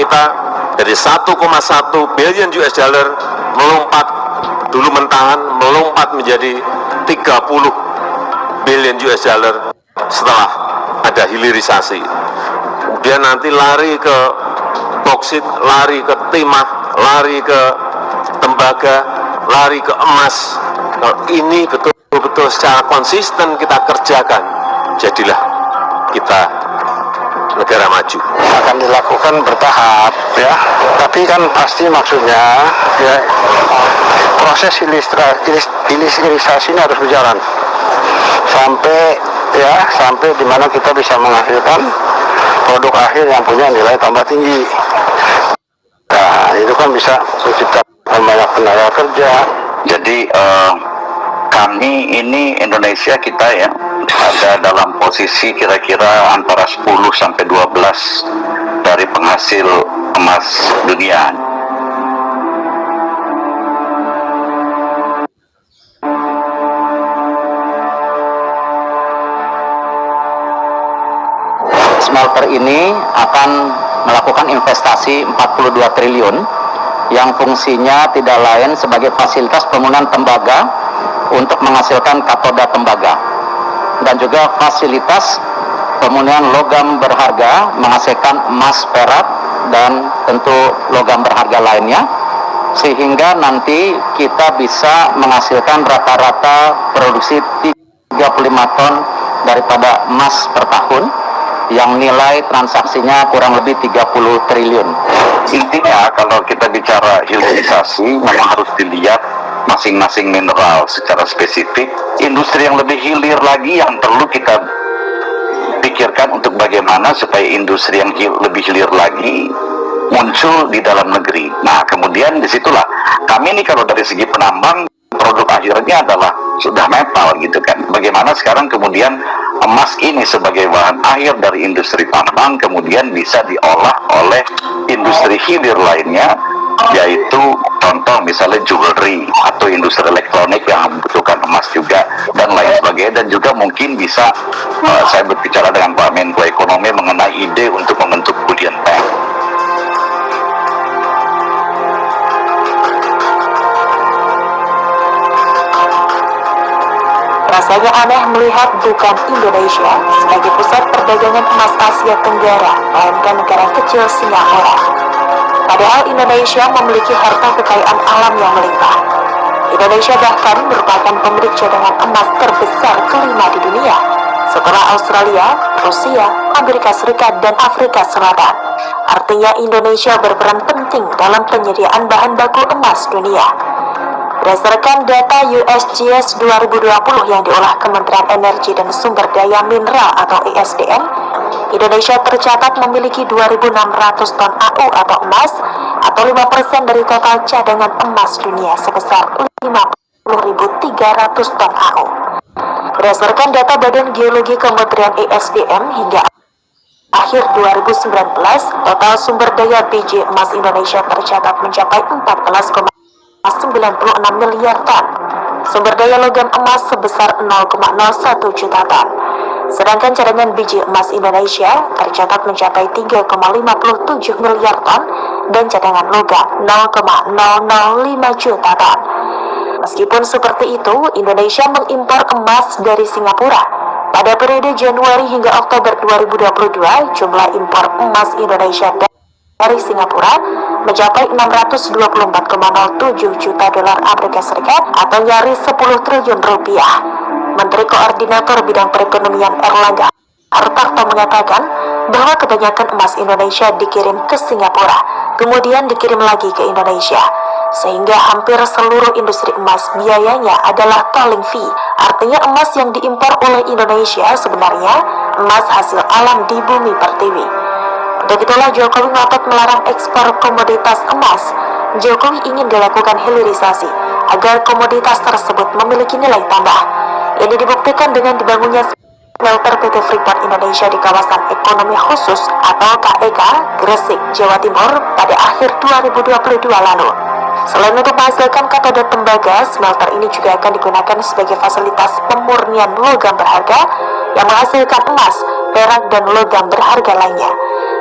kita dari 1,1 billion US dollar melompat dulu mentahan, melompat menjadi 30 billion US dollar setelah ada hilirisasi. Kemudian nanti lari ke boksit, lari ke timah, lari ke tembaga, lari ke emas. Kalau ini betul-betul secara konsisten kita kerjakan, jadilah kita negara maju. Akan dilakukan bertahap, ya. Tapi kan pasti maksudnya, ya, proses hilirisasi ini harus berjalan sampai di mana kita bisa menghasilkan produk akhir yang punya nilai tambah tinggi. Nah, itu kan bisa menciptakan banyak tenaga kerja. Jadi kami ini Indonesia kita ya ada dalam posisi kira-kira antara 10 sampai 12 dari penghasil emas dunia. Smelter ini akan melakukan investasi 42 triliun yang fungsinya tidak lain sebagai fasilitas penggunaan tembaga untuk menghasilkan katoda tembaga dan juga fasilitas pemurnian logam berharga menghasilkan emas, perak, dan tentu logam berharga lainnya, sehingga nanti kita bisa menghasilkan rata-rata produksi 35 ton daripada emas per tahun yang nilai transaksinya kurang lebih 30 triliun. Intinya kalau kita bicara hilirisasi memang harus dilihat masing-masing mineral secara spesifik. Industri yang lebih hilir lagi yang perlu kita pikirkan untuk bagaimana supaya industri yang lebih hilir lagi muncul di dalam negeri. Nah, kemudian disitulah kami ini kalau dari segi penambang produk akhirnya adalah sudah metal gitu kan. Bagaimana sekarang kemudian emas ini sebagai bahan akhir dari industri tambang kemudian bisa diolah oleh industri hilir lainnya, yaitu contoh misalnya jewelry atau industri elektronik yang membutuhkan emas juga dan lain sebagainya. Dan juga mungkin bisa saya berbicara dengan Pak Menko Ekonomi mengenai ide untuk membentuk bullion bank. Rasanya aneh melihat bukan Indonesia sebagai pusat perdagangan emas Asia Tenggara, melainkan negara kecil Singapura. Padahal Indonesia memiliki harta kekayaan alam yang melimpah. Indonesia bahkan merupakan pemilik cadangan emas terbesar kelima di dunia, setelah Australia, Rusia, Amerika Serikat, dan Afrika Selatan. Artinya Indonesia berperan penting dalam penyediaan bahan baku emas dunia. Berdasarkan data USGS 2020 yang diolah Kementerian Energi dan Sumber Daya Mineral atau ESDM, Indonesia tercatat memiliki 2.600 ton AU atau emas, atau 5% dari total cadangan emas dunia sebesar 50.300 ton AU. Berdasarkan data Badan Geologi Kementerian ESDM hingga akhir 2019, total sumber daya biji emas Indonesia tercatat mencapai 14,96 miliar ton. Sumber daya logam emas sebesar 0,01 juta ton. Sedangkan cadangan biji emas Indonesia tercatat mencapai 3,57 miliar ton dan cadangan logam 0,005 juta ton. Meskipun seperti itu, Indonesia mengimpor emas dari Singapura. Pada periode Januari hingga Oktober 2022, jumlah impor emas Indonesia dari Singapura mencapai 624,07 juta dolar Amerika Serikat atau nyaris 10 triliun rupiah. Menteri Koordinator Bidang Perekonomian Erlangga Hartarto mengatakan bahwa kebanyakan emas Indonesia dikirim ke Singapura, kemudian dikirim lagi ke Indonesia, sehingga hampir seluruh industri emas biayanya adalah tolling fee. Artinya emas yang diimpor oleh Indonesia sebenarnya emas hasil alam di bumi pertiwi. Untuk itulah Jokowi ngotot melarang ekspor komoditas emas. Jokowi ingin dilakukan hilirisasi agar komoditas tersebut memiliki nilai tambah. Ini dibuktikan dengan dibangunnya smelter PT Freeport Indonesia di kawasan ekonomi khusus atau KEK Gresik, Jawa Timur pada akhir 2022 lalu. Selain untuk menghasilkan katoda tembaga, smelter ini juga akan digunakan sebagai fasilitas pemurnian logam berharga yang menghasilkan emas, perak, dan logam berharga lainnya.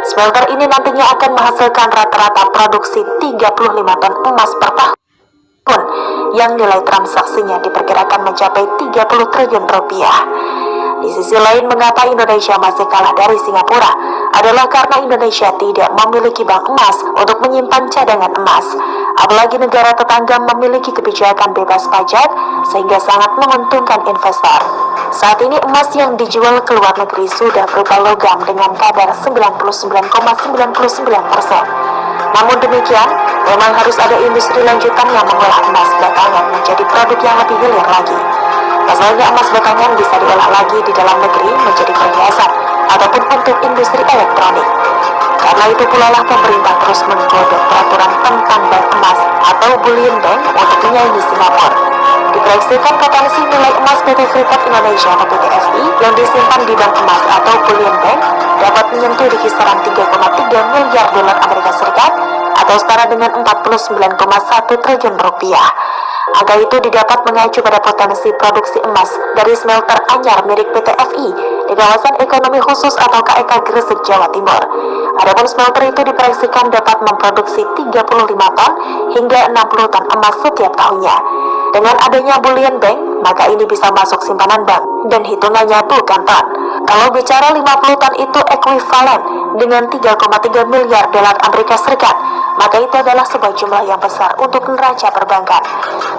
Smelter ini nantinya akan menghasilkan rata-rata produksi 35 ton emas per tahun, yang nilai transaksinya diperkirakan mencapai 30 triliun rupiah. Di sisi lain, mengapa Indonesia masih kalah dari Singapura adalah karena Indonesia tidak memiliki bank emas untuk menyimpan cadangan emas. Apalagi negara tetangga memiliki kebijakan bebas pajak sehingga sangat menguntungkan investor. Saat ini emas yang dijual ke luar negeri sudah berupa logam dengan kadar 99,99%. Namun demikian, memang harus ada industri lanjutan yang mengolah emas batangan menjadi produk yang lebih hilir lagi. Pasalnya emas batangan bisa diolah lagi di dalam negeri menjadi perhiasan ataupun untuk industri elektronik. Karena itu pula lah pemerintah terus menggodok peraturan tentang bank emas atau bullion bank untuk menyaingi Singapura. Diproyeksikan potensi nilai emas PT Freeport Indonesia atau PT FI yang disimpan di bank emas atau bullion bank dapat menyentuh di kisaran 3,3 miliar dolar Amerika Serikat atau setara dengan 49,1 triliun rupiah. Angka itu didapat mengacu pada potensi produksi emas dari smelter anyar milik PT FI di kawasan ekonomi khusus atau KEK Gresik, Jawa Timur. Adapun smelter itu diproyeksikan dapat memproduksi 35 ton hingga 60 ton emas setiap tahunnya. Dengan adanya bullion bank, maka ini bisa masuk simpanan bank dan hitungannya bukan ton. Kalau bicara 50 ton itu ekuivalen dengan 3,3 miliar dolar Amerika Serikat, maka itu adalah sebuah jumlah yang besar untuk neraca perbankan.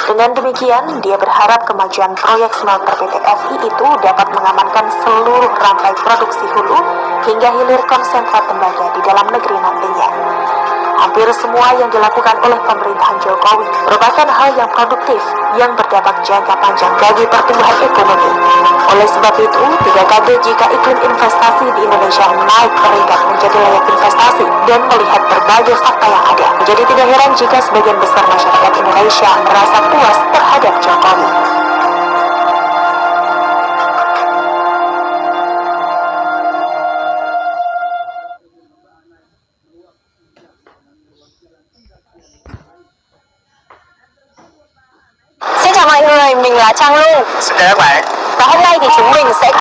Dengan demikian, dia berharap kemajuan proyek smelter PT FI itu dapat mengamankan seluruh rantai produksi hulu hingga hilir konsentrat tembaga di dalam negeri nantinya. Hampir semua yang dilakukan oleh pemerintahan Jokowi merupakan hal yang produktif yang berdampak jangka panjang bagi pertumbuhan ekonomi. Oleh sebab itu, tidak kaget jika iklim investasi di Indonesia naik peringkat menjadi layak investasi dan melihat berbagai fakta yang ada. Menjadi tidak heran jika sebagian besar masyarakat Indonesia merasa puas terhadap Jokowi. Xin chào mọi người, mình là Trang Lu. Chào các bạn. Và hôm nay thì chúng mình sẽ